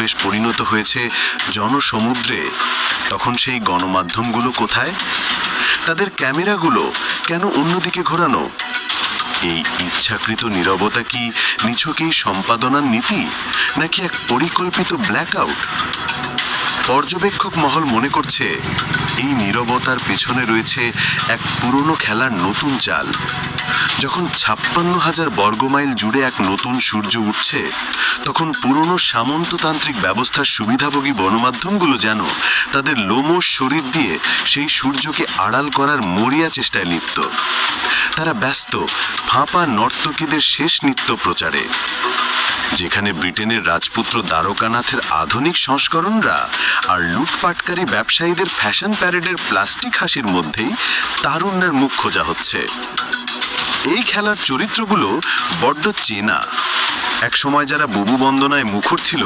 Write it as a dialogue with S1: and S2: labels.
S1: পরিবেশ পরিণত হয়েছে জনসমুদ্রে, তখন সেই গণমাধ্যমগুলো কোথায়? তাদের ক্যামেরাগুলো কেন অন্যদিকে ঘোরানো? এই ইচ্ছাকৃত নীরবতা কি নিছকই সম্পাদনার নীতি, নাকি এক পরিকল্পিত ব্ল্যাকআউট? পর্যবেক্ষক মহল মনে করছে এই নীরবতার পেছনে রয়েছে এক পুরনো খেলার নতুন চাল। যখন 56,000 বর্গমাইল জুড়ে এক নতুন সূর্য উঠছে, তখন পুরনো সামন্ততান্ত্রিক ব্যবস্থার সুবিধাভোগী গণমাধ্যমগুলো যেন তাদের লোমশ শরীর দিয়ে সেই সূর্যকে আড়াল করার মরিয়া চেষ্টায় লিপ্ত। তারা ব্যস্ত ফাঁপা নর্তকীদের শেষ নৃত্য প্রচারে। যেখানে ব্রিটেনের রাজপুত্র দ্বারকানাথের আধুনিক সংস্করণরা আর লুটপাটকারী ব্যবসায়ীদের ফ্যাশন প্যারেডের প্লাস্টিক হাসির মধ্যেই তারুণ্যের মুখ খোঁজা হচ্ছে। এই খেলার চরিত্রগুলো বড্ড চেনা। এক সময় যারা বুবু বন্দনায় মুখর ছিল,